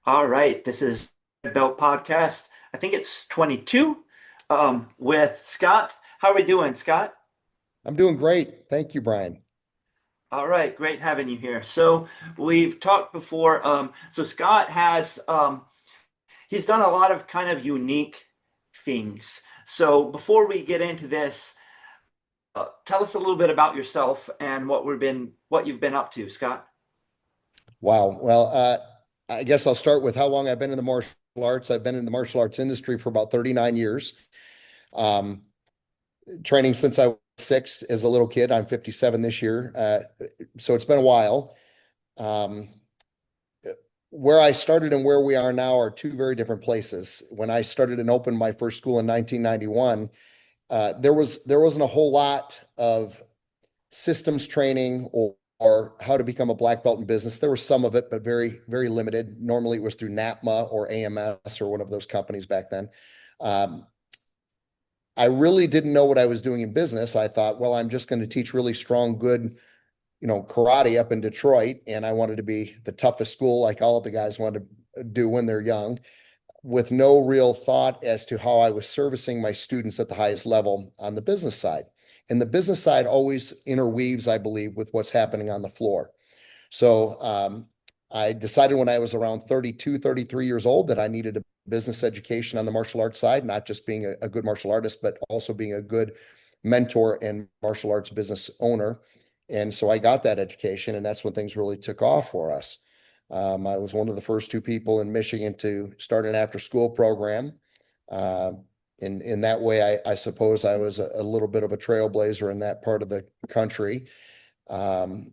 All right, this is Belt Podcast. I think it's 22 with Scott. How are we doing, Scott? I'm doing great. Thank you, Brian. All right, great having you here. So we've talked before. So Scott has he's done a lot of kind of unique things. So before we get into this, tell us a little bit about yourself and what you've been up to, Scott. Wow. Well, I guess I'll start with how long I've been in the martial arts. I've been in the martial arts industry for about 39 years. Um, Training since I was six as a little kid. I'm 57 this year. So it's been a while. Um, where I started and where we are now are two very different places. When I started and opened my first school in 1991, there wasn't a whole lot of systems training or how to become a black belt in business. There was some of it, but very, very limited. Normally it was through NAPMA or AMS or one of those companies back then. Um, I really didn't know what I was doing in business. I thought, well, I'm just going to teach really strong, good, karate up in Detroit. And I wanted to be the toughest school like all of the guys want to do when they're young, with no real thought as to how I was servicing my students at the highest level on the business side. And the business side always interweaves, I believe, with what's happening on the floor. So I decided when I was around 32, 33 years old that I needed a business education on the martial arts side, not just being a good martial artist, but also being a good mentor and martial arts business owner. And so I got that education, and that's when things really took off for us. I was one of the first two people in Michigan to start an after-school program. Uh, in that way, I suppose I was a little bit of a trailblazer in that part of the country. Um,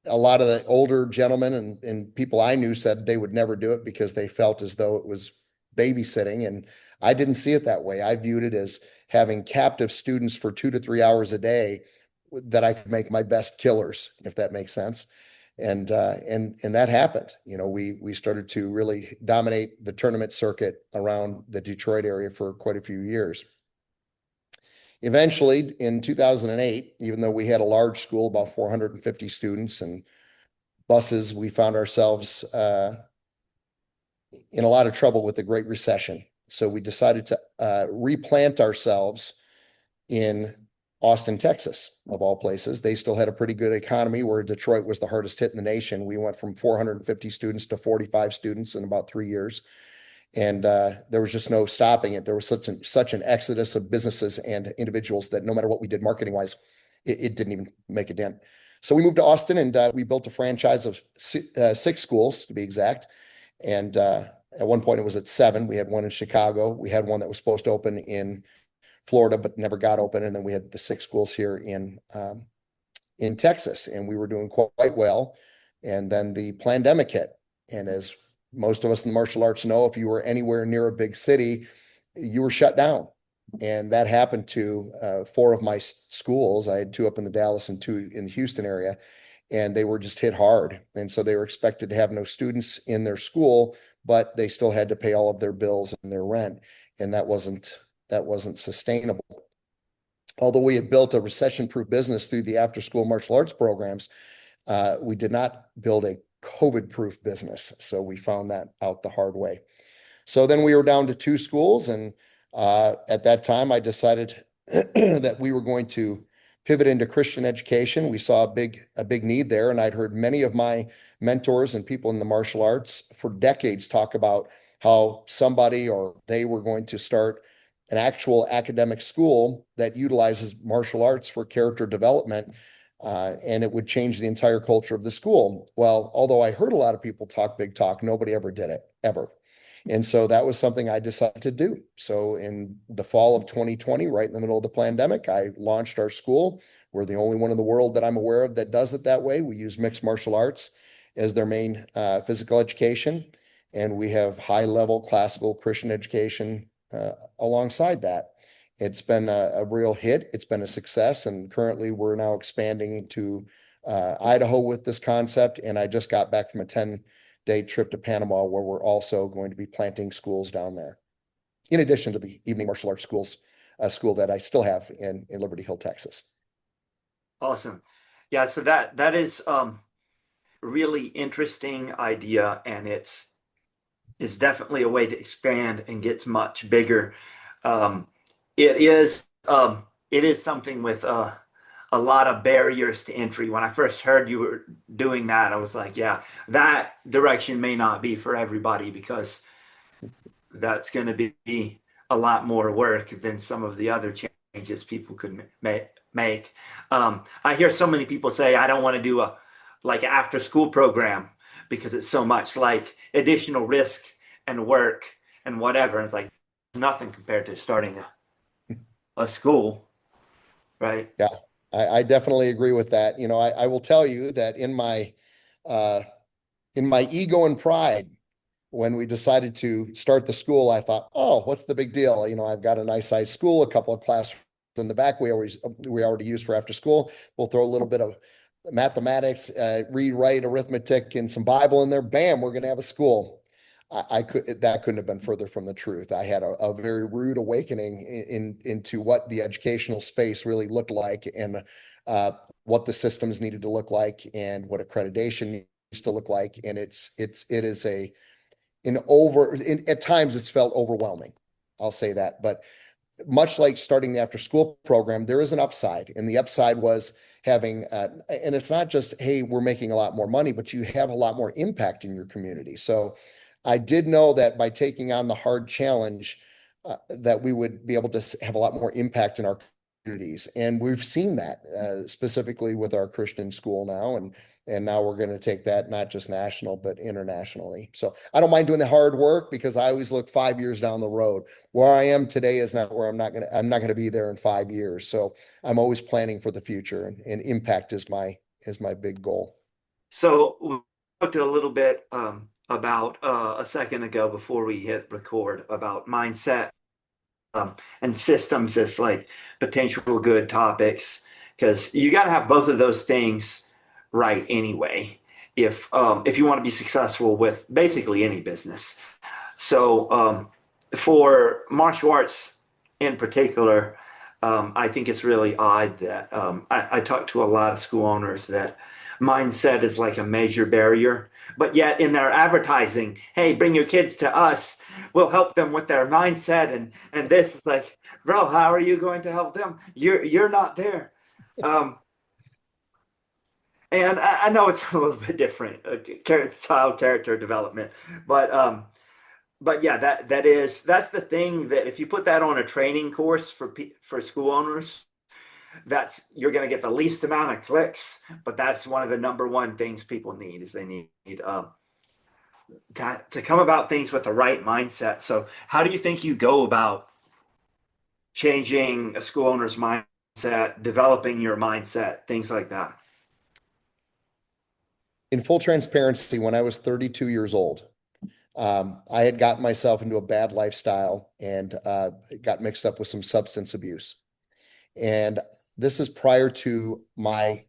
a lot of the older gentlemen and people I knew said they would never do it because they felt as though it was babysitting. And I didn't see it that way. I viewed it as having captive students for 2 to 3 hours a day that I could make my best killers, if that makes sense. And that happened. We started to really dominate the tournament circuit around the Detroit area for quite a few years. Eventually, in 2008, even though we had a large school, about 450 students and buses, we found ourselves in a lot of trouble with the Great Recession. So we decided to replant ourselves in Austin, Texas, of all places. They still had a pretty good economy, where Detroit was the hardest hit in the nation. We went from 450 students to 45 students in about 3 years. And there was just no stopping it. There was such an exodus of businesses and individuals that no matter what we did marketing wise, it didn't even make a dent. So we moved to Austin, and we built a franchise of six schools to be exact. And at one point it was at seven. We had one in Chicago. We had one that was supposed to open in Florida, but never got open. And then we had the six schools here in Texas, and we were doing quite well. And then the pandemic hit. And as most of us in the martial arts know, if you were anywhere near a big city, you were shut down. And that happened to four of my schools. I had two up in the Dallas and two in the Houston area, and they were just hit hard. And so they were expected to have no students in their school, but they still had to pay all of their bills and their rent. And that wasn't sustainable. Although we had built a recession-proof business through the after-school martial arts programs, we did not build a COVID-proof business. So we found that out the hard way. So then we were down to two schools, and at that time, I decided that we were going to pivot into Christian education. We saw a big need there, and I'd heard many of my mentors and people in the martial arts for decades talk about how somebody or they were going to start an actual academic school that utilizes martial arts for character development, and it would change the entire culture of the school. Well, although I heard a lot of people talk big talk, nobody ever did it, ever. And so that was something I decided to do. So in the fall of 2020, right in the middle of the pandemic, I launched our school. We're the only one in the world that I'm aware of that does it that way. We use mixed martial arts as their main physical education, and we have high-level classical Christian education alongside that. It's been a real hit. It's been a success, and currently we're now expanding to Idaho with this concept. And I just got back from a 10-day trip to Panama, where we're also going to be planting schools down there, in addition to the evening martial arts school that I still have in Liberty Hill, Texas. Awesome. Yeah, so that is really interesting idea, and it's is definitely a way to expand and gets much bigger. Um, it is it is something with a lot of barriers to entry. When I first heard you were doing that, I was like, yeah, that direction may not be for everybody because that's going to be a lot more work than some of the other changes people could make. I hear so many people say, I don't want to do a like after school program because it's so much like additional risk and work and whatever. And it's like nothing compared to starting a school, right? Yeah, I definitely agree with that. I will tell you that uh, in my ego and pride, when we decided to start the school, I thought, oh, what's the big deal? I've got a nice sized school, a couple of classrooms in the back we already use for after school. We'll throw a little bit of mathematics, read, write, arithmetic, and some Bible in there. Bam, we're going to have a school. That couldn't have been further from the truth. I had a very rude awakening into what the educational space really looked like, and uh, what the systems needed to look like, and what accreditation needs to look like. And it is at times it's felt overwhelming. I'll say that. But much like starting the after school program, there is an upside. And the upside was having, and it's not just, hey, we're making a lot more money, but you have a lot more impact in your community. So I did know that by taking on the hard challenge, that we would be able to have a lot more impact in our communities. And we've seen that specifically with our Christian school now. And now we're going to take that not just national, but internationally. So I don't mind doing the hard work because I always look 5 years down the road. Where I am today is not where I'm not gonna be there in 5 years. So I'm always planning for the future, and impact is my big goal. So we talked a little bit about a second ago before we hit record about mindset and systems as like potential good topics because you got to have both of those things right anyway if you want to be successful with basically any business. So for martial arts in particular, I think it's really odd that I talk to a lot of school owners that mindset is like a major barrier, but yet in their advertising, hey, bring your kids to us. We'll help them with their mindset, and this is like, bro, how are you going to help them? You're not there. Um, and I know it's a little bit different, child character development, but yeah, that's the thing that if you put that on a training course for school owners, that's you're going to get the least amount of clicks. But that's one of the number one things people need is they need to come about things with the right mindset. So, how do you think you go about changing a school owner's mindset, developing your mindset, things like that? In full transparency, when I was 32 years old, I had gotten myself into a bad lifestyle, and got mixed up with some substance abuse. And this is prior to my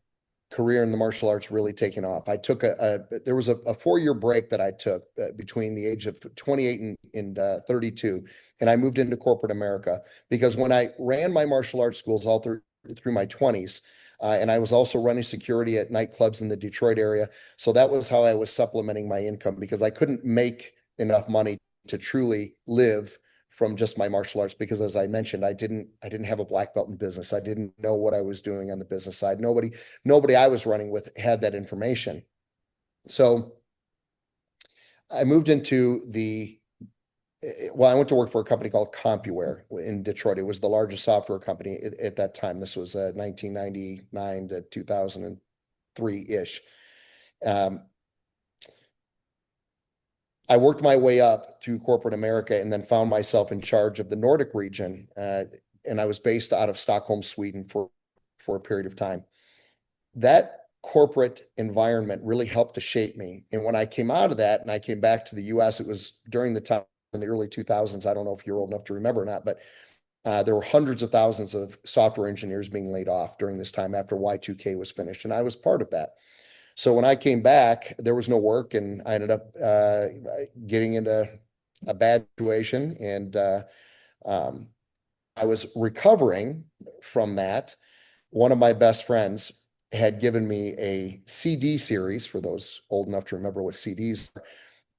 career in the martial arts really taking off. There was a 4 year break that I took between the age of 28 and 32, and I moved into corporate America because when I ran my martial arts schools all through my 20s, and I was also running security at nightclubs in the Detroit area. So that was how I was supplementing my income because I couldn't make enough money to truly live from just my martial arts because as I mentioned, I didn't have a black belt in business. I didn't know what I was doing on the business side. Nobody I was running with had that information. So I moved into I went to work for a company called CompuWare in Detroit. It was the largest software company at that time. This was 1999 to 2003-ish. Um, I worked my way up through corporate America and then found myself in charge of the Nordic region. And I was based out of Stockholm, Sweden for a period of time. That corporate environment really helped to shape me. And when I came out of that and I came back to the US, it was during the time in the early 2000s. I don't know if you're old enough to remember or not, but there were hundreds of thousands of software engineers being laid off during this time after Y2K was finished. And I was part of that. So when I came back, there was no work, and I ended up getting into a bad situation, and um, I was recovering from that. One of my best friends had given me a CD series for those old enough to remember what CDs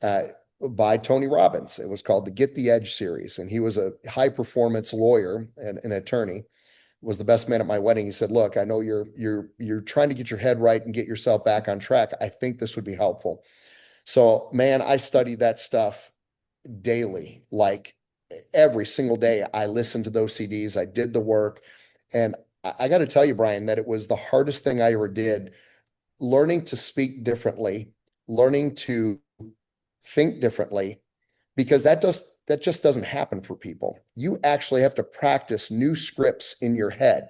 are. by Tony Robbins. It was called the Get the Edge series. And he was a high performance lawyer and an attorney, was the best man at my wedding. He said, look, I know you're trying to get your head right and get yourself back on track. I think this would be helpful. So, man, I studied that stuff daily, like every single day. I listened to those CDs, I did the work. And I got to tell you, Brian, that it was the hardest thing I ever did, learning to speak differently, learning to think differently, because that just doesn't happen for people. You actually have to practice new scripts in your head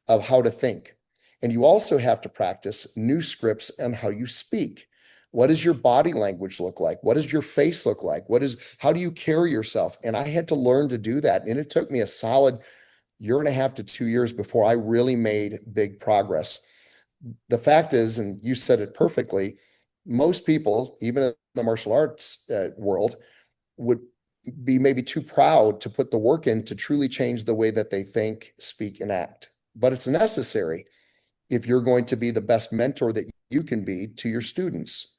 of how to think. And you also have to practice new scripts on how you speak. What does your body language look like? What does your face look like? How do you carry yourself? And I had to learn to do that. And it took me a solid year and a half to 2 years before I really made big progress. The fact is, and you said it perfectly, most people, even in the martial arts world, would be maybe too proud to put the work in to truly change the way that they think, speak, and act. But it's necessary if you're going to be the best mentor that you can be to your students.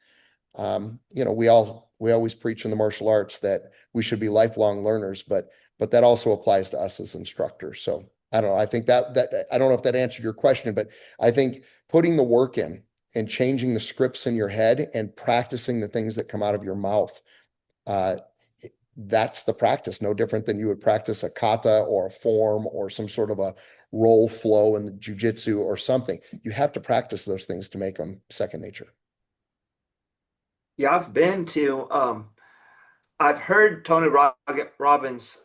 We always preach in the martial arts that we should be lifelong learners, but that also applies to us as instructors. So I don't know. I think that I don't know if that answered your question, but I think putting the work in and changing the scripts in your head and practicing the things that come out of your mouth, uh, that's the practice. No different than you would practice a kata or a form or some sort of a roll flow in the jujitsu or something. You have to practice those things to make them second nature. Yeah, I've heard Tony Robbins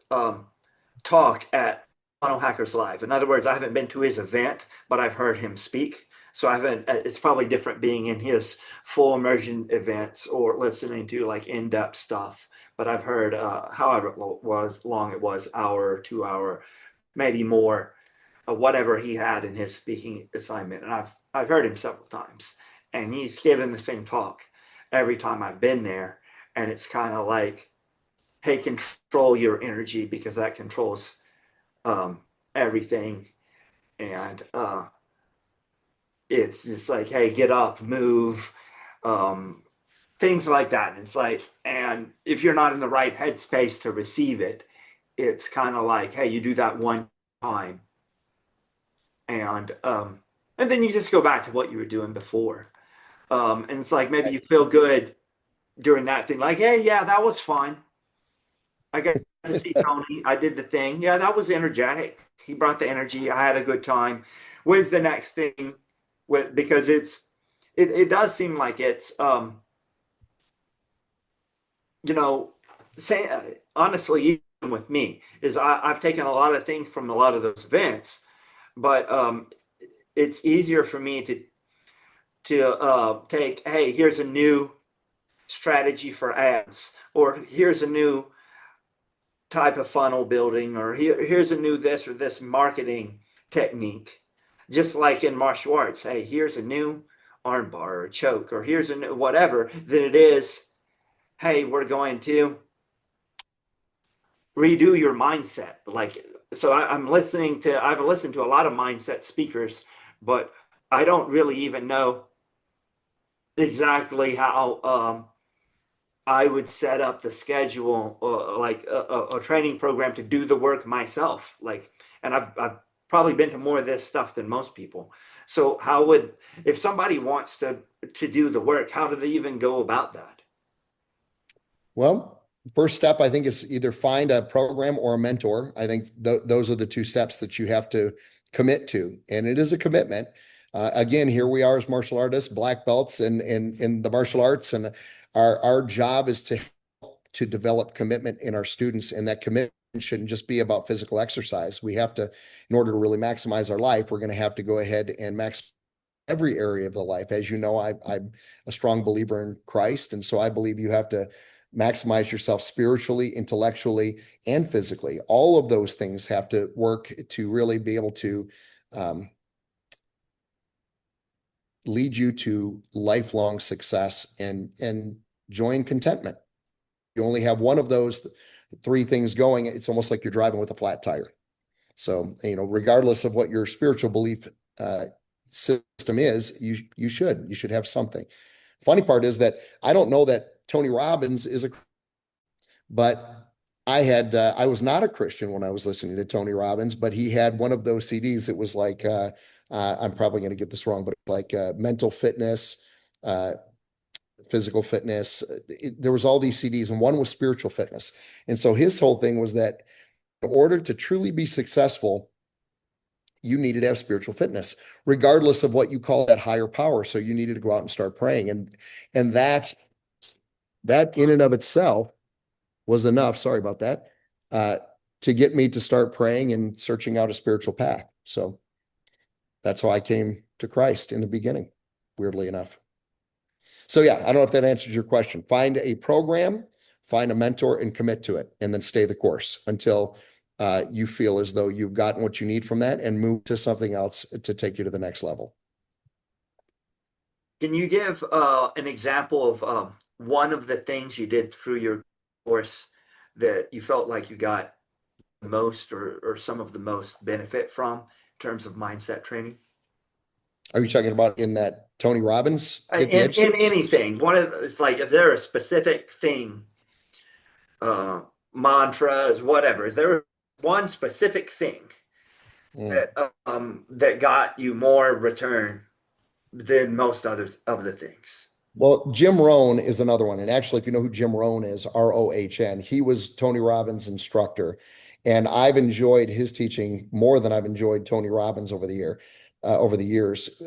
talk at Funnel Hackers Live. In other words, I haven't been to his event, but I've heard him speak. So I haven't, it's probably different being in his full immersion events or listening to like in-depth stuff. But I've heard, however it was long it was, hour, 2 hour, maybe more, whatever he had in his speaking assignment. And I've heard him several times, and he's given the same talk every time I've been there. And it's kind of like, hey, control your energy because that controls everything. And it's just like, hey, get up, move, um, things like that. And it's like, and if you're not in the right headspace to receive it, it's kind of like, hey, you do that one time, and then you just go back to what you were doing before. And it's like maybe you feel good during that thing, like, hey, yeah, that was fun. I got to see Tony. I did the thing. Yeah, that was energetic. He brought the energy. I had a good time. Where's the next thing? Because it does seem like it's you know say honestly, even with me, is I've taken a lot of things from a lot of those events, but it's easier for me to take, hey, here's a new strategy for ads, or here's a new type of funnel building, or here's a new this or this marketing technique. Just like in martial arts, hey, here's a new armbar or choke, or here's a new whatever, than it is, hey, we're going to redo your mindset. Like, so I've listened to a lot of mindset speakers, but I don't really even know exactly how I would set up the schedule, like a training program to do the work myself. Like, and I've probably been to more of this stuff than most people. So if somebody wants to do the work, how do they even go about that? Well, first step, I think, is either find a program or a mentor. I think those are the two steps that you have to commit to. And it is a commitment. Again, here we are as martial artists, black belts in the martial arts. And our job is to develop commitment in our students. And that commitment shouldn't just be about physical exercise. We have to, in order to really maximize our life, we're going to have to go ahead and max every area of the life. As you know, I'm a strong believer in Christ. And so I believe you have to maximize yourself spiritually, intellectually, and physically. All of those things have to work to really be able to lead you to lifelong success and joy and contentment. You only have one of those three things going, it's almost like you're driving with a flat tire. So, regardless of what your spiritual belief system is, you should have something. Funny part is that I don't know that Tony Robbins is a, but I was not a Christian when I was listening to Tony Robbins, but he had one of those CDs. It was like, I'm probably going to get this wrong, but like mental fitness, uh, physical fitness. There was all these CDs, and one was spiritual fitness. And so his whole thing was that in order to truly be successful, you needed to have spiritual fitness, regardless of what you call that higher power. So you needed to go out and start praying. And that in and of itself was enough. Sorry about that. Uh, to get me to start praying and searching out a spiritual path. So that's how I came to Christ in the beginning, weirdly enough. So yeah, I don't know if that answers your question. Find a program, find a mentor, and commit to it, and then stay the course until you feel as though you've gotten what you need from that and move to something else to take you to the next level. Can you give an example of one of the things you did through your course that you felt like you got the most or some of the most benefit from in terms of mindset training? Are you talking about in that Tony Robbins Get the In Edge series? anything, one of it's like, is there a specific thing, uh, mantras, whatever? Is there one specific thing Mm. that got you more return than most other of the things? Well, Jim Rohn is another one. And actually, if you know who Jim Rohn is, Rohn, he was Tony Robbins' instructor. And I've enjoyed his teaching more than I've enjoyed Tony Robbins over the years.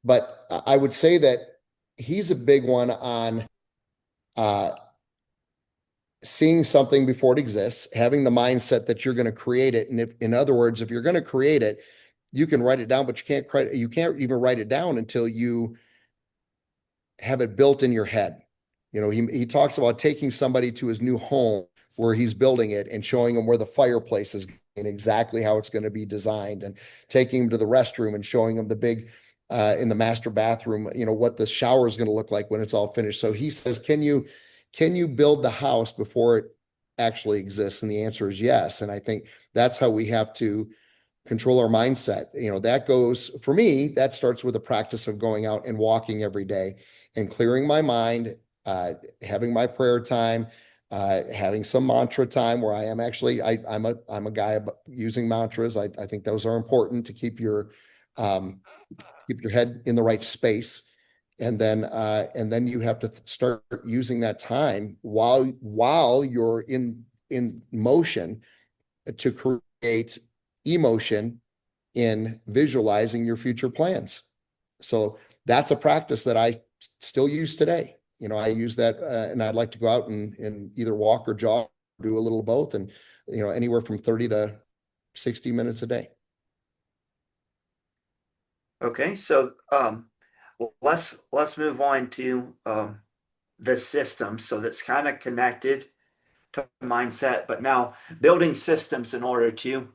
But I would say that he's a big one on uh, seeing something before it exists, having the mindset that you're going to create it. And if, in other words, if you're going to create it, you can write it down, but you can't even write it down until you have it built in your head. You know, he talks about taking somebody to his new home where he's building it and showing them where the fireplace is and exactly how it's going to be designed, and taking him to the restroom and showing him the big in the master bathroom, you know, what the shower is going to look like when it's all finished. So he says, can you build the house before it actually exists? And the answer is yes. And I think that's how we have to control our mindset. You know, that goes for me, that starts with a practice of going out and walking every day and clearing my mind, having my prayer time, having some mantra time where I am actually, I'm a guy using mantras. I think those are important to um, keep your head in the right space. And then you have to start using that time while you're in motion to create emotion in visualizing your future plans. So that's a practice that I still use today. You know, I use that, and I'd like to go out and either walk or jog, do a little of both, and you know, anywhere from 30 to 60 minutes a day. Okay, so let's move on to the system. So that's kind of connected to mindset, but now building systems in order to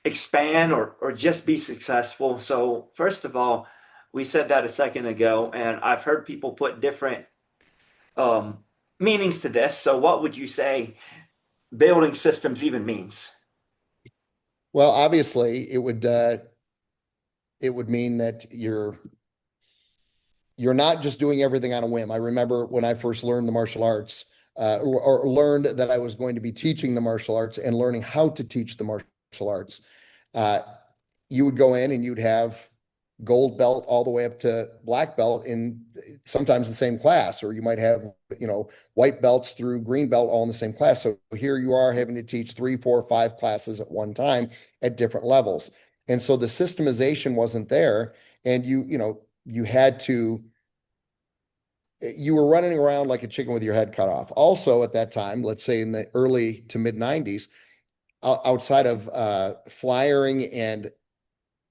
expand or just be successful. So first of all, we said that a second ago, and I've heard people put different um, meanings to this. So what would you say building systems even means? Well, obviously, it would mean that you're not just doing everything on a whim. I remember when I first learned the martial arts, or learned that I was going to be teaching the martial arts and learning how to teach the martial arts. Uh, you would go in and you'd have gold belt all the way up to black belt in sometimes the same class, or you might have, you know, white belts through green belt all in the same class. So here you are having to teach 3, 4, 5 classes at one time at different levels. And so the systemization wasn't there. And you know, you were running around like a chicken with your head cut off. Also, at that time, let's say in the early to mid 90s, outside of flyering and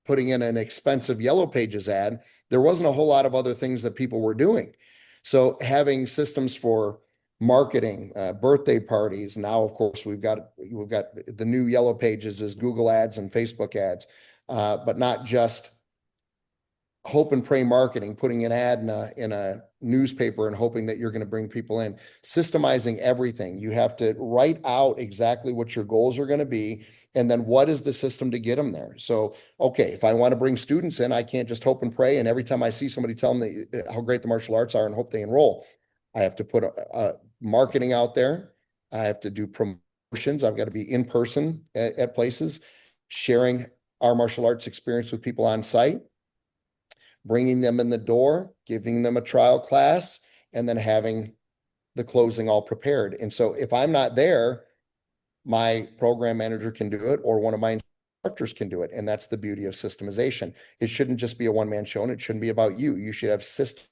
putting in an expensive Yellow Pages ad, there wasn't a whole lot of other things that people were doing. So having systems for marketing, birthday parties. Now, of course, we've got the new Yellow Pages is Google ads and Facebook ads, but not just hope and pray marketing, putting an ad in a newspaper and hoping that you're going to bring people in. Systemizing everything. You have to write out exactly what your goals are going to be, and then what is the system to get them there. So, okay, if I want to bring students in, I can't just hope and pray, and every time I see somebody tell them how great the martial arts are and hope they enroll. I have to put marketing out there. I have to do promotions. I've got to be in person at places, sharing our martial arts experience with people on site, bringing them in the door, giving them a trial class, and then having the closing all prepared. And so if I'm not there, my program manager can do it, or one of my instructors can do it. And that's the beauty of systemization. It shouldn't just be a one-man show, and it shouldn't be about you. You should have systems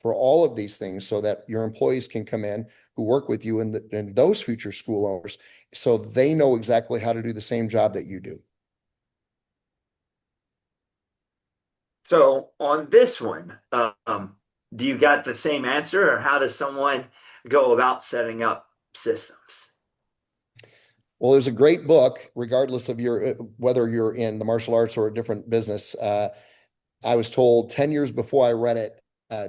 for all of these things so that your employees can come in who work with you and those future school owners, so they know exactly how to do the same job that you do. So on this one, do you got the same answer, or how does someone go about setting up systems? Well, there's a great book, regardless of whether you're in the martial arts or a different business. I was told 10 years before I read it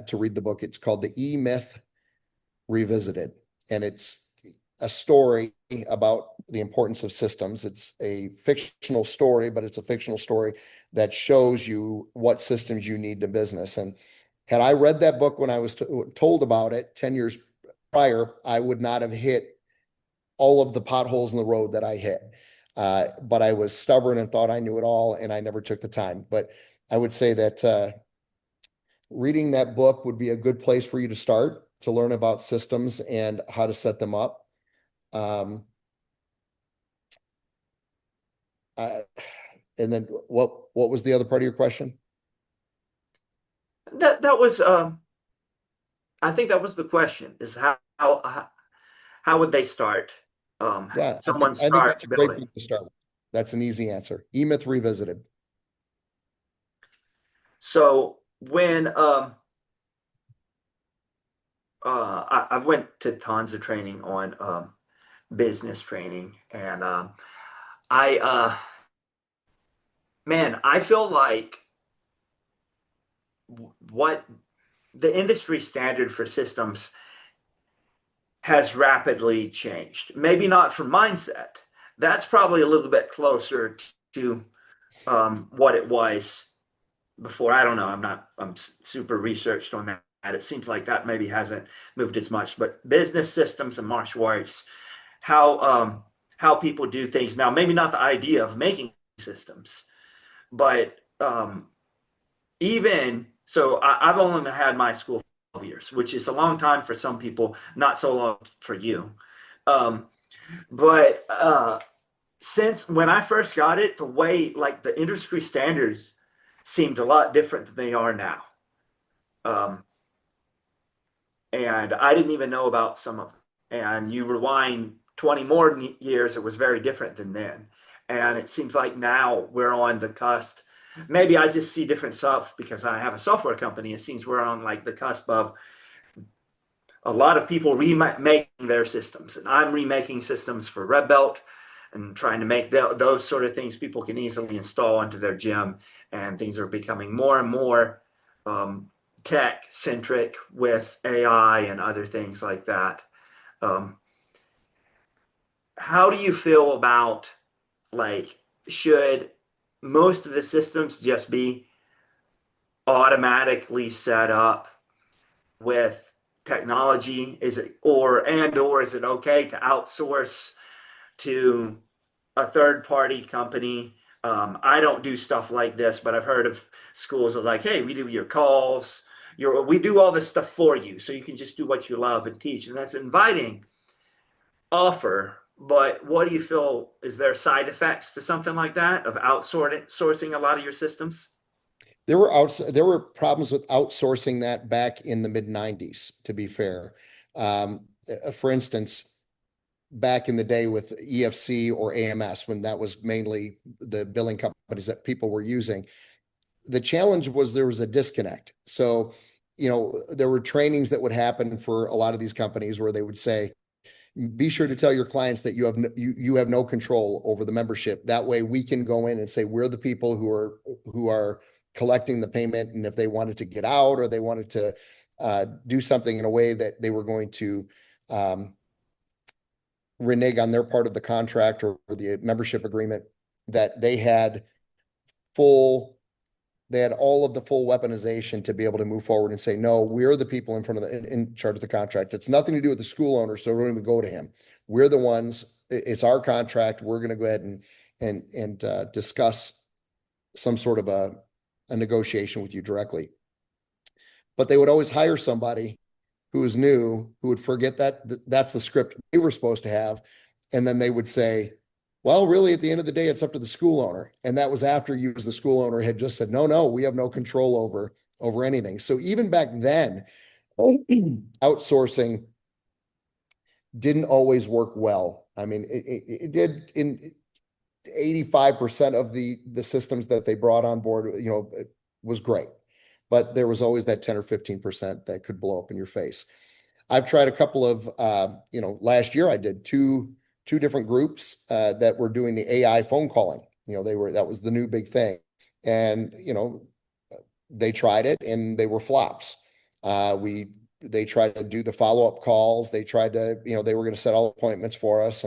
to read the book. It's called The E-Myth Revisited, and it's a story about the importance of systems. It's a fictional story, but it's a fictional story that shows you what systems you need to business. And had I read that book when I was told about it 10 years prior, I would not have hit all of the potholes in the road that I hit. But I was stubborn and thought I knew it all, and I never took the time. But I would say that reading that book would be a good place for you to start to learn about systems and how to set them up. And then what was the other part of your question? That was I think that was the question, is how would they start? Yeah, Someone I think that's start a great building. book to start with. That's an easy answer. E-Myth Revisited. So when I've went to tons of training on business training, and I man, I feel like what the industry standard for systems has rapidly changed. Maybe not for mindset. That's probably a little bit closer to what it was before. I don't know. I'm super researched on that. It seems like that maybe hasn't moved as much, but business systems and martial arts, how people do things now, maybe not the idea of making systems, but even so, I've only had my school for 12 years, which is a long time for some people, not so long for you. Um, but since when I first got it, the way like the industry standards seemed a lot different than they are now. Um, and I didn't even know about some of them. And you rewind 20 more years, it was very different than then. And it seems like now we're on the cusp. Maybe I just see different stuff because I have a software company. It seems we're on like the cusp of a lot of people remaking their systems. And I'm remaking systems for Red Belt and trying to make those sort of things people can easily install into their gym. And things are becoming more and more tech centric with AI and other things like that. Um, how do you feel about like, should most of the systems just be automatically set up with technology? Is it or is it okay to outsource to a third party company? I don't do stuff like this, but I've heard of schools are like, hey, we do your calls, we do all this stuff for you, so you can just do what you love and teach, and that's inviting offer. But what do you feel? Is there side effects to something like that of outsourcing a lot of your systems? There were problems with outsourcing that back in the mid 90s, to be fair. For instance, back in the day with EFC or AMS, when that was mainly the billing companies that people were using, the challenge was there was a disconnect. So, there were trainings that would happen for a lot of these companies where they would say, be sure to tell your clients that you have no control over the membership. That way we can go in and say, we're the people who are collecting the payment. And if they wanted to get out, or they wanted to do something in a way that they were going to renege on their part of the contract or the membership agreement, that they had full they had all of the full weaponization to be able to move forward and say, no, we're the people in front of in charge of the contract. It's nothing to do with the school owner, so don't even go to him. We're the ones. It's our contract. We're going to go ahead and discuss some sort of a negotiation with you directly. But they would always hire somebody who was new, who would forget that that's the script they were supposed to have, and then they would say, well, really, at the end of the day, it's up to the school owner. And that was after you, as the school owner, had just said, no, we have no control over anything. So even back then, outsourcing didn't always work well. I mean, it did in 85% of the systems that they brought on board, it was great. But there was always that 10 or 15% that could blow up in your face. I've tried a couple of, last year I did two different groups that were doing the AI phone calling. That was the new big thing. And, they tried it and they were flops. They tried to do the follow-up calls. They tried to, they were going to set all appointments for us,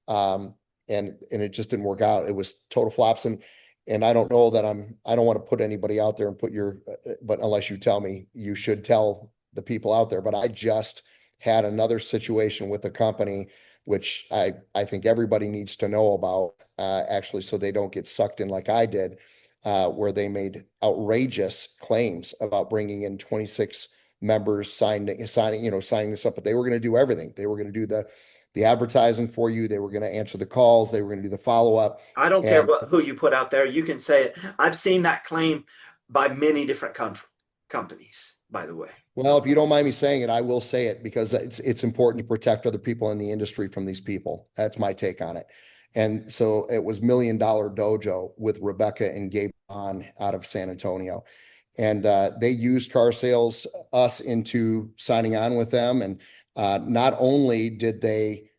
um, and it just didn't work out. It was total flops. And I don't know that I don't want to put anybody out there and but unless you tell me, you should tell the people out there. But I just had another situation with a company, which I think everybody needs to know about, actually, so they don't get sucked in like I did, where they made outrageous claims about bringing in 26 members signing this up. But they were going to do everything. They were going to do the advertising for you. They were going to answer the calls. They were going to do the follow-up. I don't care And who you put out there. You can say it. I've seen that claim by many different companies, by the way. well, if you don't mind me saying it, I will say it because it's important to protect other people in the industry from these people. That's my take on it. And so it was $1 Million Dojo with Rebecca and Gabe on out of San Antonio. And they used car sales us into signing on with them. And not only did they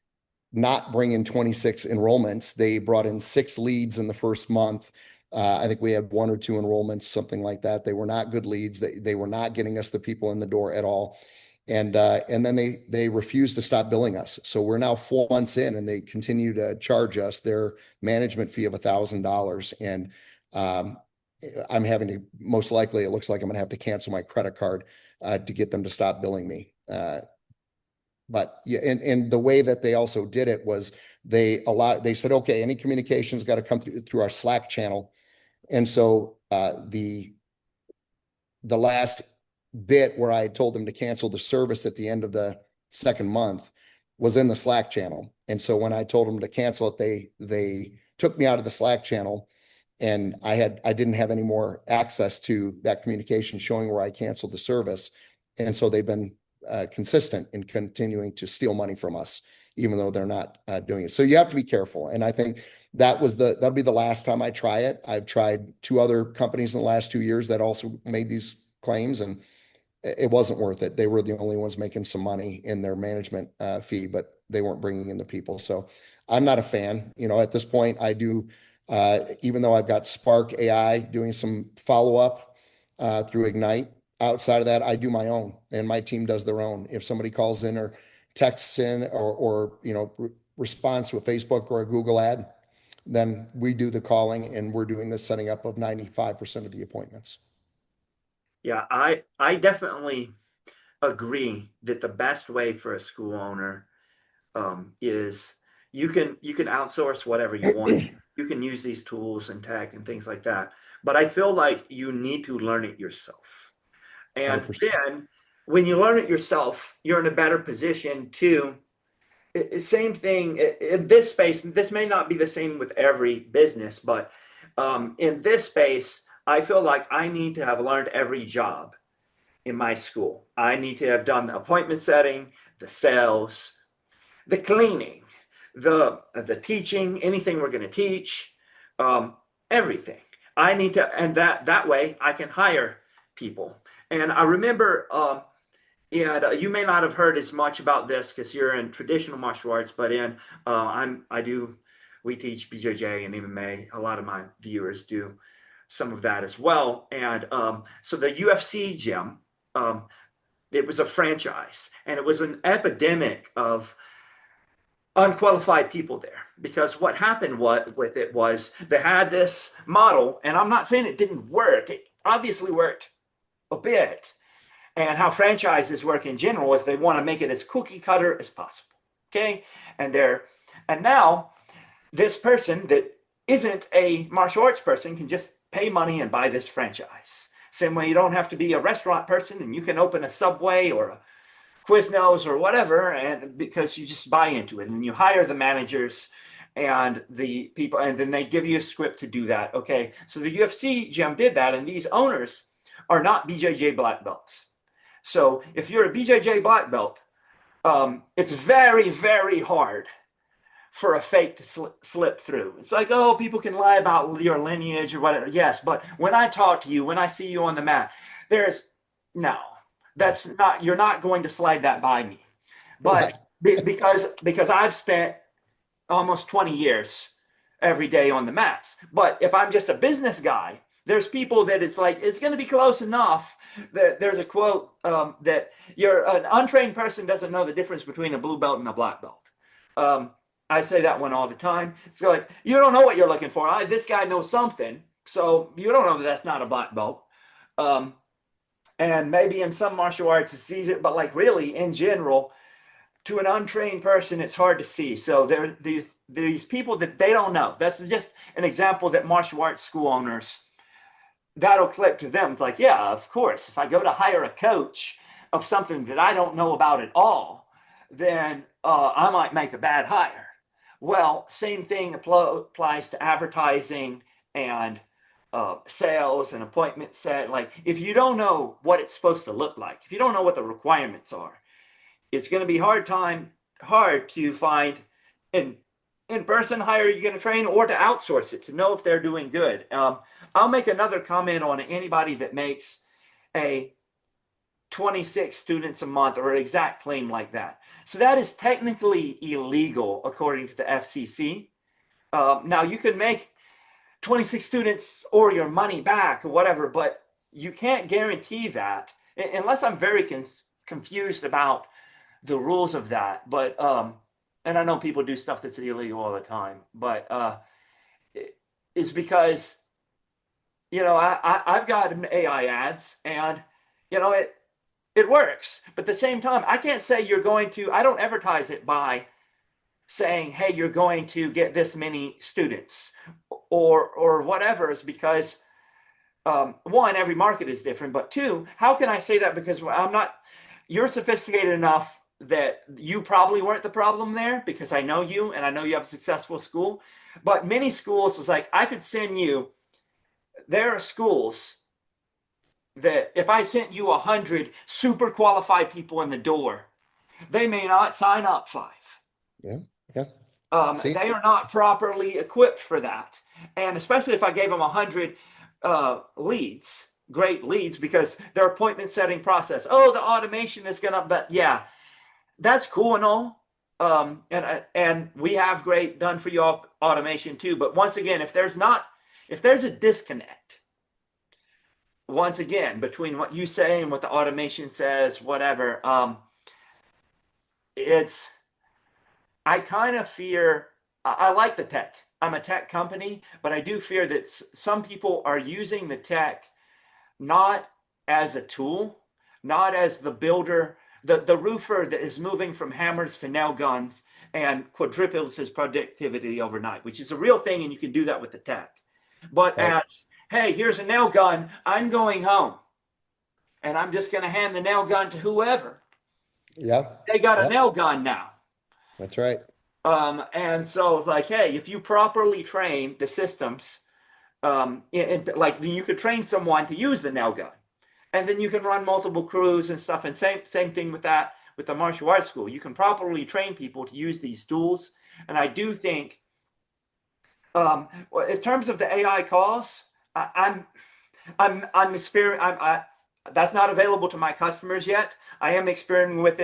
not bring in 26 enrollments, they brought in 6 leads in the first month. I think we had 1 or 2 enrollments, something like that. They were not good leads. They were not getting us the people in the door at all. And then they refused to stop billing us. So we're now 4 months in, and they continue to charge us their management fee of $1,000. And I'm having to, most likely, it looks like I'm going to have to cancel my credit card to get them to stop billing me. But yeah, and the way that they also did it was they said, okay, any communication's got to come through our Slack channel. And so the last bit where I told them to cancel the service at the end of the second month was in the Slack channel. And so when I told them to cancel it, they took me out of the Slack channel, and I didn't have any more access to that communication showing where I canceled the service. And so they've been consistent in continuing to steal money from us, even though they're not doing it. So you have to be careful. And I think that'll be the last time I try it. I've tried 2 other companies in the last 2 years that also made these claims, and it wasn't worth it. They were the only ones making some money in their management fee, but they weren't bringing in the people. So I'm not a fan. At this point, I do, even though I've got Spark AI doing some follow-up through Ignite. Outside of that, I do my own, and my team does their own. If somebody calls in or texts in or responds to a Facebook or a Google ad, then we do the calling, and we're doing the setting up of 95% of the appointments. Yeah, I definitely agree that the best way for a school owner is you can outsource whatever you want. You can use these tools and tech and things like that. But I feel like you need to learn it yourself. And 100%. then when you learn it yourself, you're in a better position to, same thing in this space. This may not be the same with every business, but in this space, I feel like I need to have learned every job in my school. I need to have done the appointment setting, the sales, the cleaning, the teaching, anything we're going to teach, everything. I need to, and that way I can hire people. And I remember, and you may not have heard as much about this because you're in traditional martial arts, but we teach BJJ and MMA. A lot of my viewers do some of that as well. And so the UFC gym, it was a franchise, and it was an epidemic of unqualified people there, because what happened with it was they had this model, and I'm not saying it didn't work. obviously worked a bit. And how franchises work in general is they want to make it as cookie cutter as possible. Okay. And now this person that isn't a martial arts person can just pay money and buy this franchise. Same way you don't have to be a restaurant person and you can open a Subway or a Quiznos or whatever, and because you just buy into it and you hire the managers and the people, and then they give you a script to do that. Okay, so the UFC gym did that, and these owners are not BJJ black belts. So if you're a BJJ black belt, it's very, very hard for a fake to slip through. It's like, oh, people can lie about your lineage or whatever. Yes, but when I talk to you, when I see you on the mat, there's no, that's not, you're not going to slide that by me. Right. But because I've spent almost 20 years every day on the mats. But if I'm just a business guy, there's people that it's like, it's going to be close enough that there's a quote that you're an untrained person doesn't know the difference between a blue belt and a black belt. I say that one all the time. It's like, you don't know what you're looking for. This guy knows something. So you don't know that that's not a black belt. And maybe in some martial arts it sees it, but like really in general, to an untrained person, it's hard to see. So there these people that they don't know. That's just an example that martial arts school owners, that'll click to them. It's like, yeah, of course, if I go to hire a coach of something that I don't know about at all, then I might make a bad hire. Well, same thing applies to advertising and sales and appointment set. Like, if you don't know what it's supposed to look like, if you don't know what the requirements are, it's going to be hard to find an in-person hire you're going to train or to outsource it to know if they're doing good. I'll make another comment on anybody that makes a 26 students a month or an exact claim like that. So that is technically illegal according to the FCC. Now you can make 26 students or your money back or whatever, but you can't guarantee that unless I'm very confused about the rules of that. But and I know people do stuff that's illegal all the time, but it's because I've got AI ads, and it works. But at the same time, I can't say you're going to. I don't advertise it by saying, "Hey, you're going to get this many students," or whatever. Is because one, every market is different, but two, how can I say that because I'm not? You're sophisticated enough that you probably weren't the problem there because I know you and I know you have a successful school. But many schools is like, I could send you. There are schools that if I sent you 100 super qualified people in the door, they may not sign up 5. Yeah. Yeah. See? They are not properly equipped for that. And especially if I gave them 100 leads, great leads, because their appointment setting process. Oh, the automation is going to, but yeah, that's cool and all. And we have great done for you automation too. But once again, if there's a disconnect, once again, between what you say and what the automation says, whatever, I kind of fear, I like the tech. I'm a tech company, but I do fear that some people are using the tech not as a tool, not as the builder, the roofer that is moving from hammers to nail guns and quadruples his productivity overnight, which is a real thing, and you can do that with the tech. But Right. as, hey, here's a nail gun, I'm going home, and I'm just going to hand the nail gun to whoever. Yeah. They got a Yeah. nail gun now. That's right. And so it's like, hey, if you properly train the systems, like you could train someone to use the nail gun, and then you can run multiple crews and stuff. And same thing with that with the martial arts school. You can properly train people to use these tools. And I do think, in terms of the AI calls, I'm experiencing. That's not available to my customers yet. I am experimenting with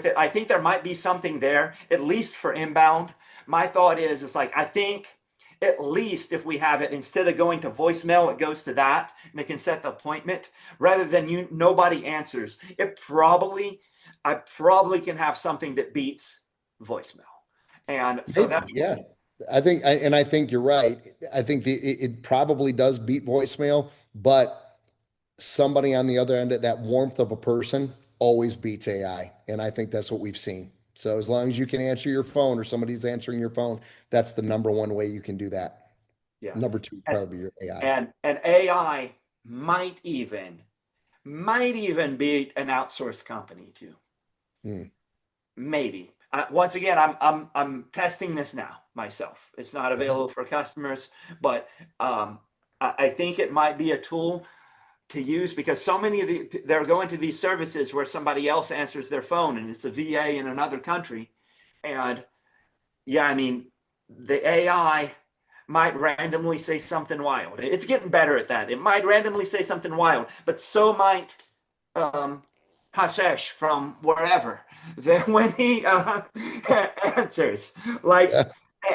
it. I think there might be something there, at least for inbound. My thought is like, I think at least if we have it, instead of going to voicemail, it goes to that, and they can set the appointment rather than nobody answers. I probably can have something that beats voicemail. And so Maybe. Yeah. I think you're right. I think it probably does beat voicemail, but somebody on the other end of that warmth of a person always beats AI. And I think that's what we've seen. So as long as you can answer your phone or somebody's answering your phone, that's the number one way you can do that. Yeah. Number two would And probably be your AI. and AI might even be an outsourced company too. Mm, Maybe. Once again, I'm testing this now myself. It's not yeah. available for customers, but I think it might be a tool to use because so many of they're going to these services where somebody else answers their phone and it's a VA in another country. And yeah, I mean, the AI might randomly say something wild. It's getting better at that. It might randomly say something wild, but so might um, Hashesh from wherever. Then when he answers, like,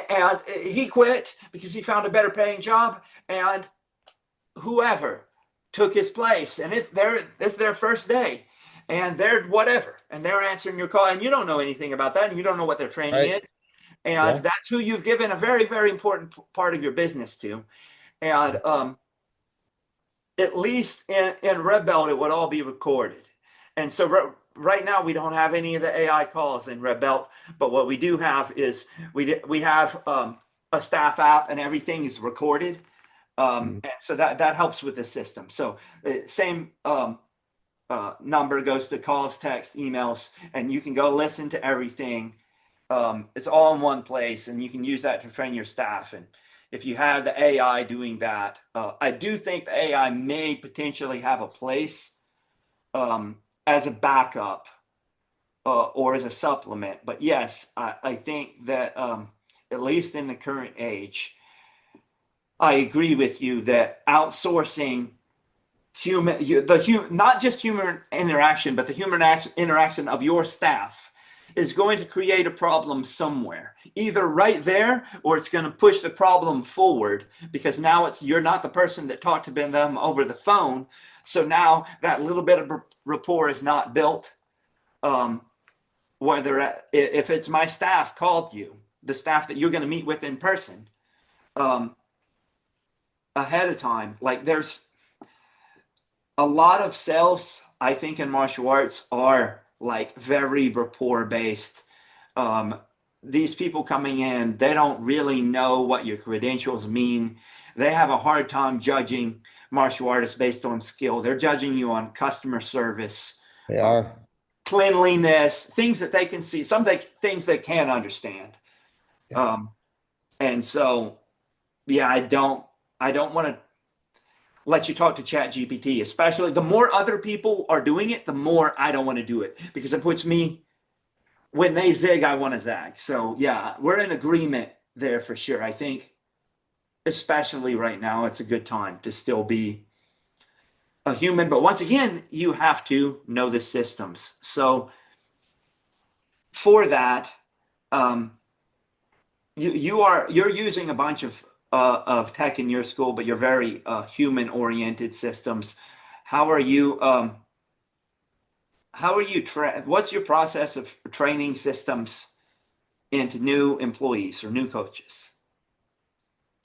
and he quit because he found a better paying job, and whoever took his place, and it's their first day, and they're whatever, and they're answering your call, and you don't know anything about that, and you don't know what their training Right. is, and Yeah. that's who you've given a very, very important part of your business to. And at least in Red Belt, it would all be recorded. And so right now, we don't have any of the AI calls in Red Belt, but what we do have is we have a staff app and everything is recorded. Mm, And so that helps with the system. So the same number goes to calls, text, emails, and you can go listen to everything. It's all in one place, and you can use that to train your staff. And if you have the AI doing that, I do think the AI may potentially have a place as a backup or as a supplement. But yes, I think that at least in the current age, I agree with you that outsourcing not just human interaction, but the human interaction of your staff is going to create a problem somewhere, either right there or it's going to push the problem forward because now you're not the person that talked to them over the phone. So now that little bit of rapport is not built. Um, Whether if it's my staff called you, the staff that you're going to meet with in person um, ahead of time, like there's a lot of sales, I think, in martial arts are like very rapport based. Um, these people coming in, they don't really know what your credentials mean. They have a hard time judging martial artists based on skill. They're judging you on customer service, they uh, are. cleanliness, things that they can see, some things they can't understand. Yeah. Um, and so, yeah, I don't want to let you talk to Chat GPT, especially the more other people are doing it, the more I don't want to do it because it puts me when they zig, I want to zag. So yeah, we're in agreement there for sure. I think especially right now, it's a good time to still be a human. But once again, you have to know the systems. So for that, um, you're using a bunch of tech in your school, but you're very human oriented systems. How are you? What's your process of training systems into new employees or new coaches?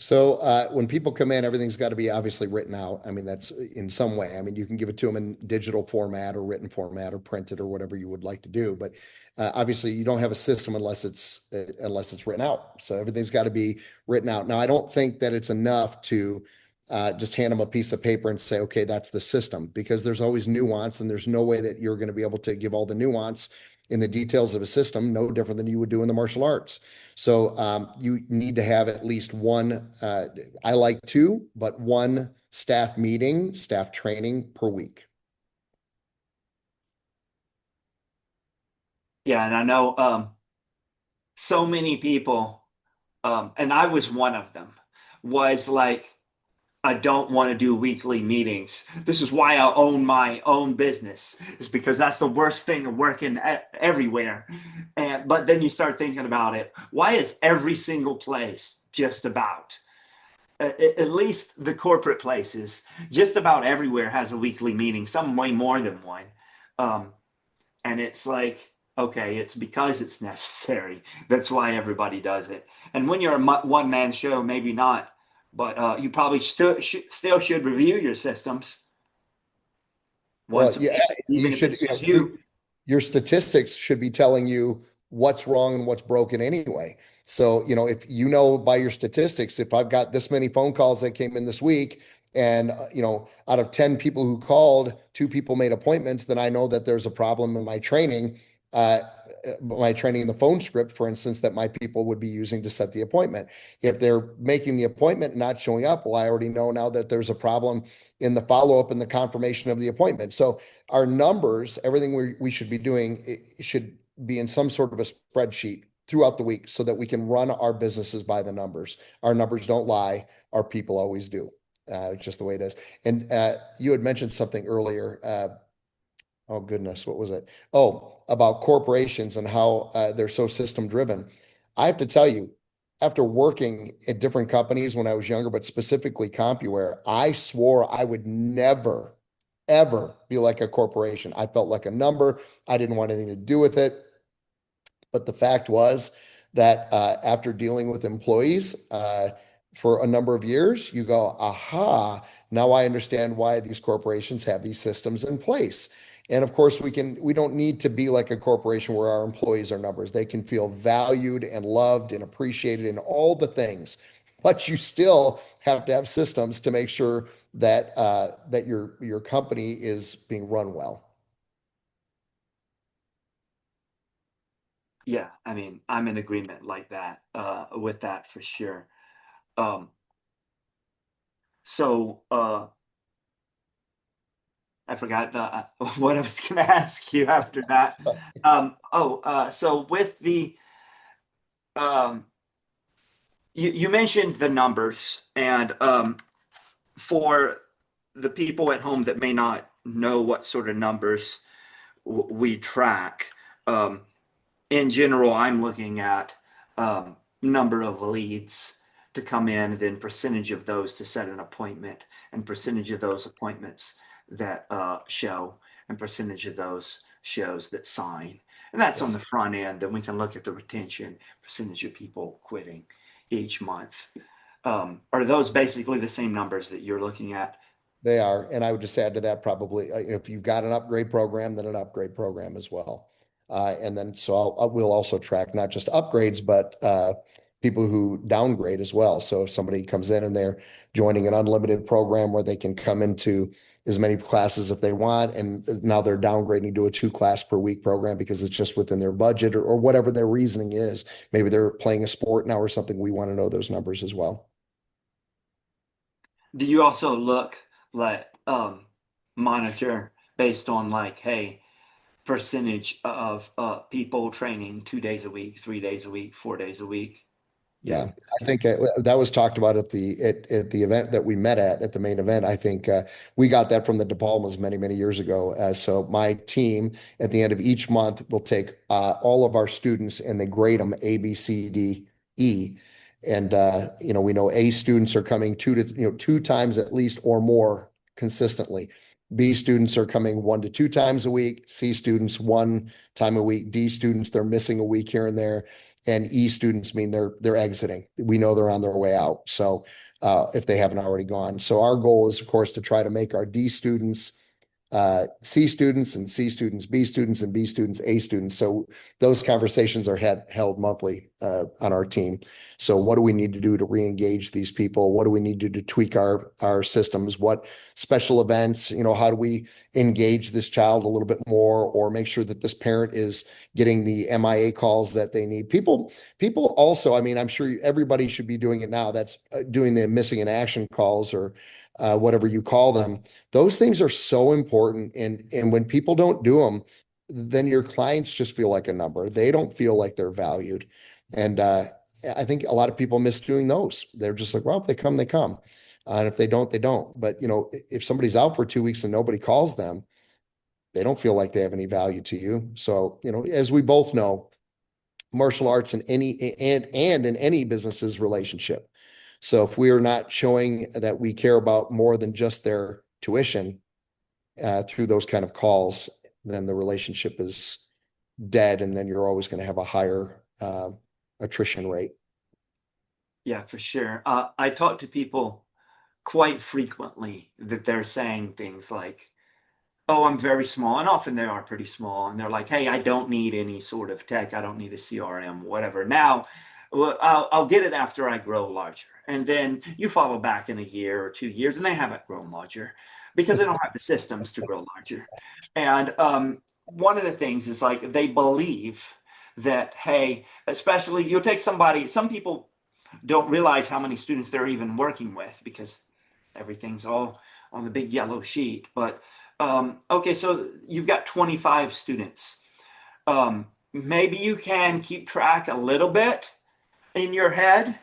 So when people come in, everything's got to be obviously written out. I mean, that's in some way. I mean, you can give it to them in digital format or written format or printed or whatever you would like to do. But obviously, you don't have a system unless it's written out. So everything's got to be written out. Now, I don't think that it's enough to just hand them a piece of paper and say, okay, that's the system, because there's always nuance, and there's no way that you're going to be able to give all the nuance in the details of a system, no different than you would do in the martial arts. So you need to have at least one, I like two, but one staff meeting, staff training per week. Yeah, and I know so many people, and I was one of them, was like, I don't want to do weekly meetings. This is why I own my own business, is because that's the worst thing of working everywhere. And but then you start thinking about it. Why is every single place just about? At least the corporate places, just about everywhere has a weekly meeting, some way more than one. Um, and it's like Okay, it's because it's necessary. That's why everybody does it. And when you're a one man show, maybe not, but you probably still should review your systems Well, once a yeah, week, you even if should, it's just you. your statistics should be telling you what's wrong and what's broken anyway. So, if you know by your statistics, if I've got this many phone calls that came in this week, and out of 10 people who called, two people made appointments, then I know that there's a problem in uh, my training in the phone script, for instance, that my people would be using to set the appointment. If they're making the appointment and not showing up, well, I already know now that there's a problem in the follow-up and the confirmation of the appointment. So our numbers, everything we should be doing, it should be in some sort of a spreadsheet throughout the week so that we can run our businesses by the numbers. Our numbers don't lie. Our people always do. It's just the way it is. And you had mentioned something earlier. Oh goodness, what was it? Oh, about corporations and how they're so system driven. I have to tell you, after working at different companies when I was younger, but specifically CompuWare, I swore I would never, ever be like a corporation. I felt like a number. I didn't want anything to do with it. But the fact was that after dealing with employees for a number of years, you go, aha, now I understand why these corporations have these systems in place. And of course, we don't need to be like a corporation where our employees are numbers. They can feel valued and loved and appreciated in all the things, but you still have to have systems to make sure that that your company is being run well. Yeah, I mean, I'm in agreement like that, with that for sure. Um, so I forgot what I was going to ask you after that. So with the um, you mentioned the numbers, and for the people at home that may not know what sort of numbers we track, um, in general, I'm looking at number of leads to come in, then percentage of those to set an appointment, and percentage of those appointments that show, and percentage of those shows that sign. And that's on Yes. the front end. Then we can look at the retention, percentage of people quitting each month. Are those basically the same numbers that you're looking at? They are. And I would just add to that probably if you've got an upgrade program, then an upgrade program as well. And then so we'll also track not just upgrades, but people who downgrade as well. So if somebody comes in and they're joining an unlimited program where they can come into as many classes if they want, and now they're downgrading to a 2 class per week program because it's just within their budget or whatever their reasoning is. Maybe they're playing a sport now or something. We want to know those numbers as well. Do you also look like monitor based on like, hey, percentage of people training 2 days a week, 3 days a week, 4 days a week? Yeah, You I think that was talked about at the event that we met at the main event. I think we got that from the diplomas many, many years ago. So my team at the end of each month will take all of our students and they grade them A, B, C, D, E. And we know A students are coming 2 times at least or more consistently. B students are coming 1 to 2 times a week. C students 1 time a week. D students, they're missing a week here and there, and E students mean they're exiting. We know they're on their way out. So if they haven't already gone. So our goal is, of course, to try to make our D students C students and C students, B students and B students, A students. So those conversations are held monthly on our team. So what do we need to do to re-engage these people? What do we need to do to tweak our systems? What special events, how do we engage this child a little bit more or make sure that this parent is getting the MIA calls that they need? People also, I mean, I'm sure everybody should be doing it now. That's doing the missing in action calls or whatever you call them. Those things are so important. And when people don't do them, then your clients just feel like a number. They don't feel like they're valued. And I think a lot of people miss doing those. They're just like, well, if they come, they come. And if they don't, they don't. But if somebody's out for 2 weeks and nobody calls them, they don't feel like they have any value to you. So, as we both know, martial arts in any and in any business's relationship. So if we are not showing that we care about more than just their tuition through those kind of calls, then the relationship is dead, and then you're always going to have a higher attrition rate. Yeah, for sure. I talk to people quite frequently that they're saying things like, oh, I'm very small. And often they are pretty small. And they're like, hey, I don't need any sort of tech. I don't need a CRM, whatever. Now, well, I'll get it after I grow larger. And then you follow back in a year or 2 years, and they haven't grown larger because they don't have the systems to grow larger. And one of the things is like they believe that, hey, especially you'll take somebody, some people don't realize how many students they're even working with because everything's all on the big yellow sheet. But okay, so you've got 25 students. Maybe you can keep track a little bit in your head,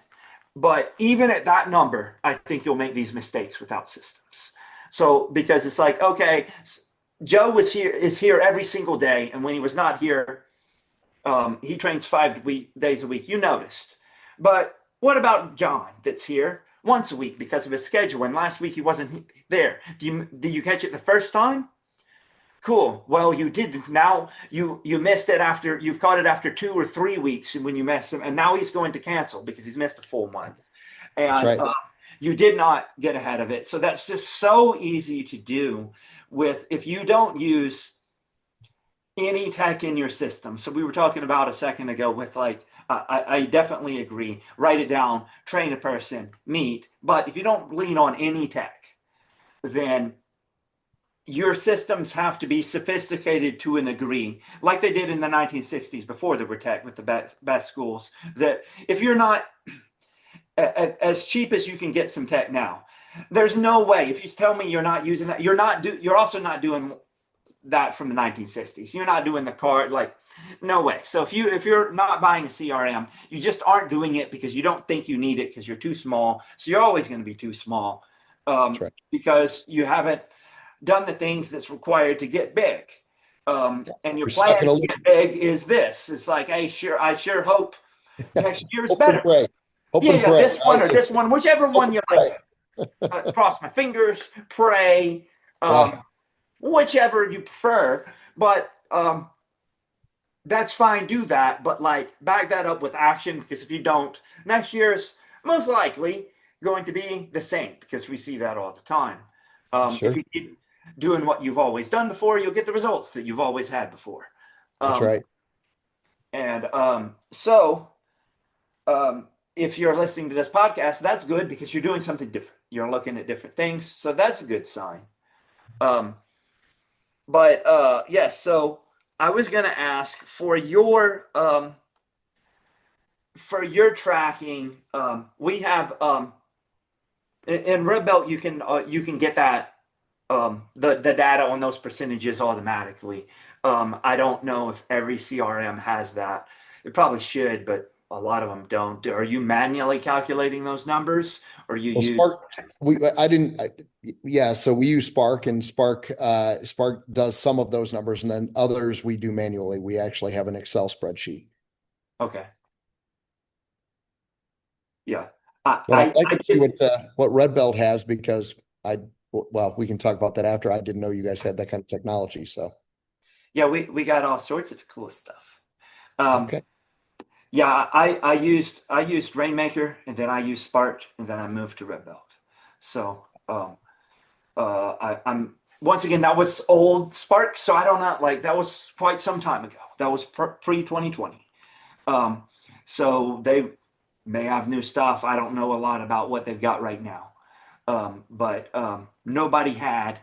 but even at that number, I think you'll make these mistakes without systems. So because it's like, okay, Joe is here every single day, and when he was not here, he trains 5 days a week. You noticed, but what about John that's here once a week because of his schedule? And last week he wasn't there. Do you catch it the first time? Cool. Well, you did. Now you missed it after you've caught it after 2 or 3 weeks when you missed him, and now he's going to cancel because he's missed a full month, That's and right. you did not get ahead of it. So that's just so easy to do with if you don't use any tech in your system. So we were talking about a second ago with like I definitely agree. Write it down, train a person, meet. But if you don't lean on any tech, then your systems have to be sophisticated to an degree, like they did in the 1960s before there were tech with the best schools. That if you're not as cheap as you can get some tech now, there's no way. If you tell me you're not using that, you're also not doing that from the 1960s. You're not doing the card, like no way. So if you're not buying a CRM, you just aren't doing it because you don't think you need it because you're too small. So you're always going to be too small That's right. because you haven't done the things that's required to get big. And your You're plan stuck in a to loop. get big is this. It's like, hey, sure, I sure hope next year is Hope and better. pray. Hope Yeah, and yeah, pray. this one or this one, whichever Hope one and you like. pray. Cross my fingers, pray, Yeah, whichever you prefer. But that's fine, do that. But like back that up with action because if you don't, next year's most likely going to be the same because we see that all the time. If sure. you keep doing what you've always done before, you'll get the results that you've always had before. That's Um, right. and so if you're listening to this podcast, that's good because you're doing something different. You're looking at different things. So that's a good sign. Um, but yes, so I was going to ask for your tracking. We have in Red Belt you can get that the data on those percentages automatically. I don't know if every CRM has that. It probably should, but a lot of them don't. Are you manually calculating those numbers, or you Well, use? Spark, I didn't, yeah, so we use Spark, and Spark does some of those numbers, and then others we do manually. We actually have an Excel spreadsheet. Okay, yeah. But I'd like I to see did. what Red Belt has because well, we can talk about that after. I didn't know you guys had that kind of technology. So, Yeah, we got all sorts of cool stuff. Um, okay, yeah, I used Rainmaker, and then I used Spark, and then I moved to Red Belt. So I'm once again that was old Spark, so I don't know. Like that was quite some time ago. That was pre 2020. Um, so they may have new stuff. I don't know a lot about what they've got right now. But nobody had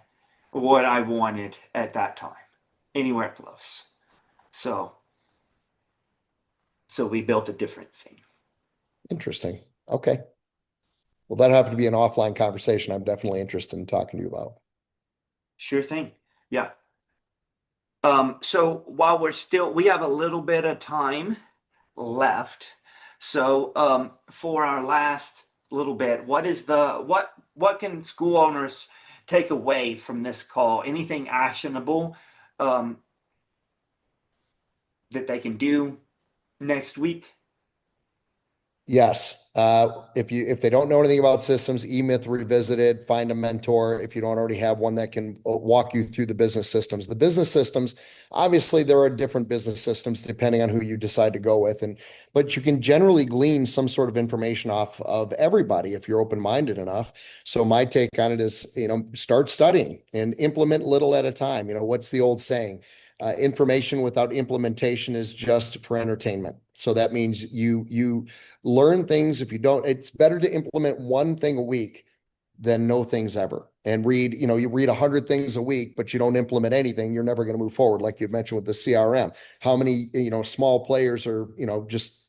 what I wanted at that time, anywhere close. So so we built a different thing. interesting. Okay. Well, that'll have to be an offline conversation. I'm definitely interested in talking to you about. Sure thing. Yeah. So while we have a little bit of time left. So for our last little bit, what can school owners take away from this call? Anything actionable um, that they can do next week? Yes. If they don't know anything about systems, E-Myth Revisited, find a mentor if you don't already have one that can walk you through the business systems. The business systems, obviously, there are different business systems depending on who you decide to go with, but you can generally glean some sort of information off of everybody if you're open-minded enough. So my take on it is, start studying and implement little at a time. What's the old saying? Information without implementation is just for entertainment. So that means you learn things. If you don't, it's better to implement one thing a week than no things ever. And you read 100 things a week, but you don't implement anything, you're never going to move forward. Like you mentioned with the CRM, how many, small players are, just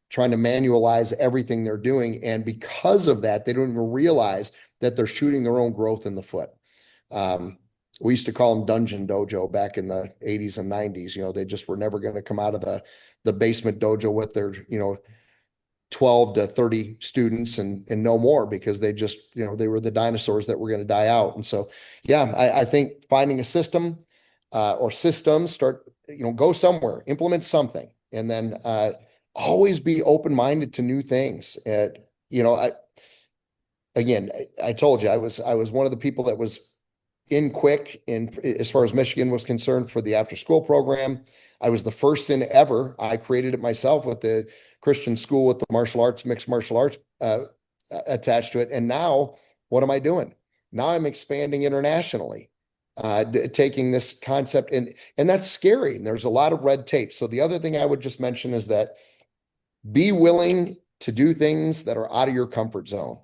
trying to manualize everything they're doing. And because of that, they don't even realize that they're shooting their own growth in the foot. Um, we used to call them Dungeon Dojo back in the 80s and 90s. They just were never going to come out of the basement dojo with their, 12 to 30 students and no more, because they just, they were the dinosaurs that were going to die out. And so, yeah, I think finding a system or systems, start, go somewhere, implement something, and then always be open-minded to new things. And, I told you, I was one of the people that was in quick in as far as Michigan was concerned for the after school program. I was the first in ever. I created it myself with the Christian school with the martial arts, mixed martial arts attached to it. And now what am I doing? Now I'm expanding internationally, taking this concept, and that's scary. And there's a lot of red tape. So the other thing I would just mention is that be willing to do things that are out of your comfort zone.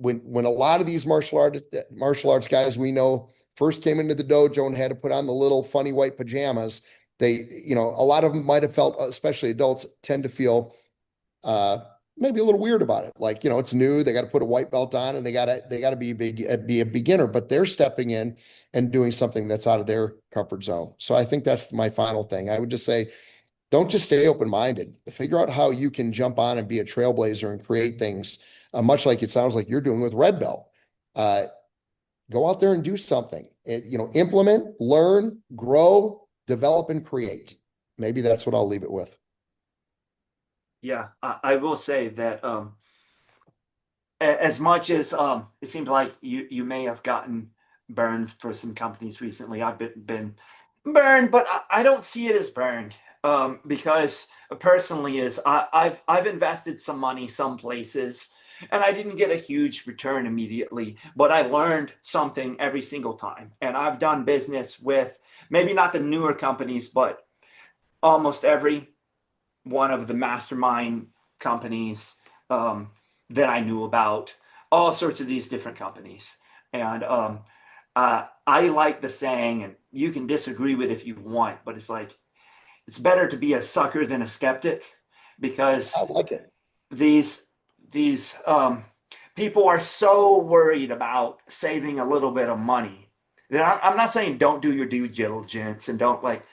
When a lot of these martial arts guys we know first came into the dojo and had to put on the little funny white pajamas, a lot of them might have felt, especially adults, tend to feel maybe a little weird about it. Like, it's new, they got to put a white belt on, and they got to be a beginner, but they're stepping in and doing something that's out of their comfort zone. So I think that's my final thing. I would just say, don't just stay open-minded. Figure out how you can jump on and be a trailblazer and create things, much like it sounds like you're doing with Red Belt. Go out there and do something. Implement, learn, grow, develop, and create. Maybe that's what I'll leave it with. Yeah, I will say that as much as it seems like you may have gotten burned for some companies recently, I've been burned, but I don't see it as burned, because personally is I've invested some money some places, and I didn't get a huge return immediately, but I learned something every single time. And I've done business with maybe not the newer companies, but almost every one of the mastermind companies that I knew about, all sorts of these different companies. And I like the saying, and you can disagree with it if you want, but it's like, it's better to be a sucker than a skeptic, because I like it. these people are so worried about saving a little bit of money that I'm not saying don't do your due diligence and don't like,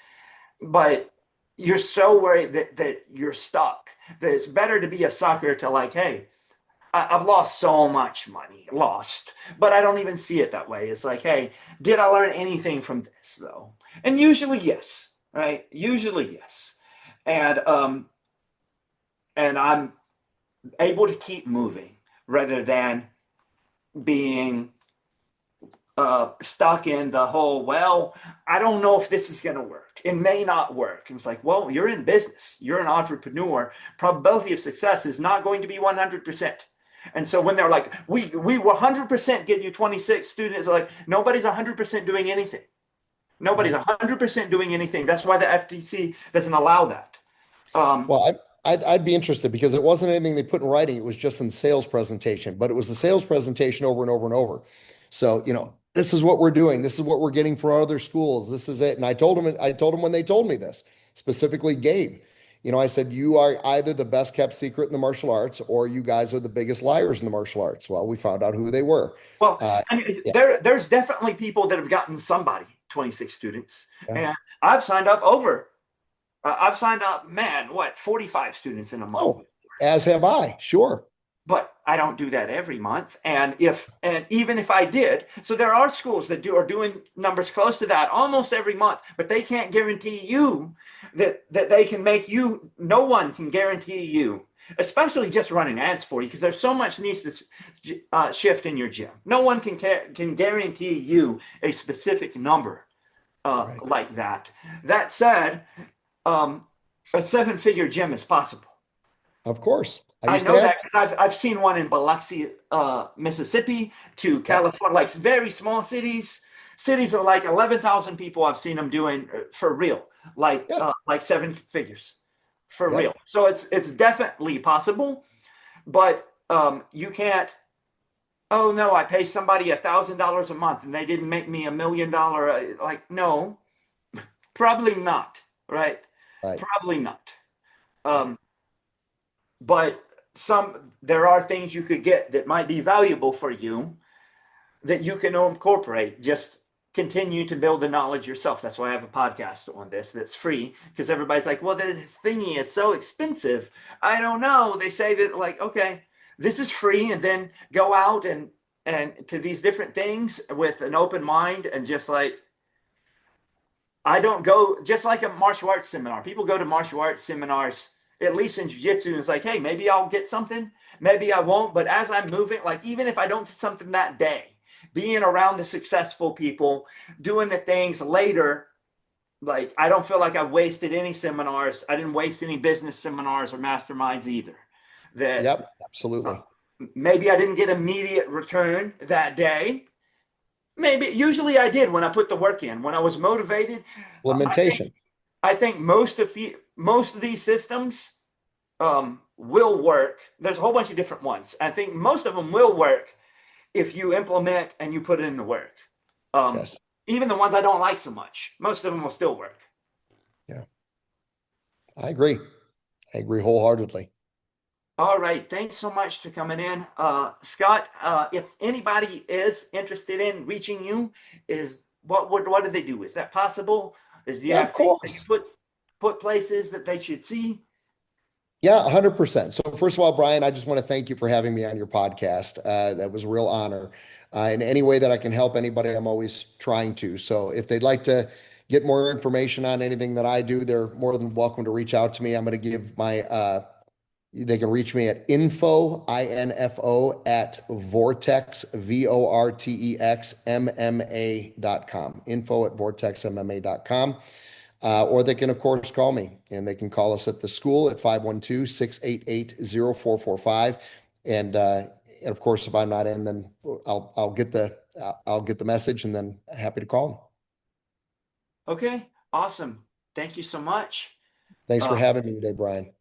but you're so worried that you're stuck, that it's better to be a sucker to like, hey, I've lost so much money, lost, but I don't even see it that way. It's like, hey, did I learn anything from this though? And usually yes, right? Usually yes. And and I'm able to keep moving rather than being stuck in the whole, well, I don't know if this is going to work. It may not work. And it's like, well, you're in business, you're an entrepreneur. Probability of success is not going to be 100%. And so when they're like, we will 100% get you 26 students, like nobody's 100% doing anything. Nobody's 100% doing anything. That's why the FTC doesn't allow that. Well, I'd be interested, because it wasn't anything they put in writing. It was just in the sales presentation, but it was the sales presentation over and over and over. So, this is what we're doing. This is what we're getting for our other schools. This is it. And I told them when they told me this, specifically Gabe, I said, you are either the best kept secret in the martial arts, or you guys are the biggest liars in the martial arts. Well, we found out who they were. Well, I mean, Yeah. there's definitely people that have gotten somebody 26 students, Yeah. and I've signed up over. I've signed up, man, what, 45 students in a month. Oh, as have I. Sure. But I don't do that every month. And even if I did, so there are schools that are doing numbers close to that almost every month, but they can't guarantee you that they can make you. No one can guarantee you especially just running ads for you, because there's so much needs to shift in your gym. No one can guarantee you a specific number Right. like that. That said, um, a seven-figure gym is possible. Of course. I I used to know have. that because I've seen one in Biloxi, Mississippi, to Yep. California, like very small cities. Cities of like 11,000 people. I've seen them doing for real, Yep. like seven figures, for real. Yep. So it's definitely possible, but you can't. Oh no, I pay somebody $1,000 a month and they didn't make me $1 million. Like no, probably not. Right? Right. Probably not. Um, but there are things you could get that might be valuable for you that you can incorporate. Just continue to build the knowledge yourself. That's why I have a podcast on this that's free, because everybody's like, well, this thingy is so expensive. I don't know. They say that, like, okay, this is free, and then go out and to these different things with an open mind, and just like, I don't go just like a martial arts seminar. People go to martial arts seminars, at least in jiu-jitsu, and it's like, hey, maybe I'll get something, maybe I won't. But as I'm moving, like even if I don't get something that day, being around the successful people, doing the things later, like I don't feel like I wasted any seminars. I didn't waste any business seminars or masterminds either. That Yep. uh, Absolutely. maybe I didn't get immediate return that day. Maybe usually I did when I put the work in, when I was motivated. I think Implementation. most of these systems will work. There's a whole bunch of different ones. I think most of them will work if you implement and you put in the work. Um, Yes. Even the ones I don't like so much, most of them will still work. Yeah. I agree. I agree wholeheartedly. All right. Thanks so much for coming in. Scott, if anybody is interested in reaching you, is what do they do? Is that possible? Do you Yeah, have of things that you course. put places that they should see? Yeah, 100%. So first of all, Brian, I just want to thank you for having me on your podcast. That was a real honor. In any way that I can help anybody, I'm always trying to. So if they'd like to get more information on anything that I do, they're more than welcome to reach out to me. I'm going to give my they can reach me at info at vortex, VORTEX, MMA.com. Info at vortexmma.com. Or they can, of course, call me, and they can call us at the school at 512-688-0445. And, uh, and of course, if I'm not in, then I'll get the message, and then happy to call them. Okay, awesome. Thank you so much. Thanks for Uh, having me today, Brian.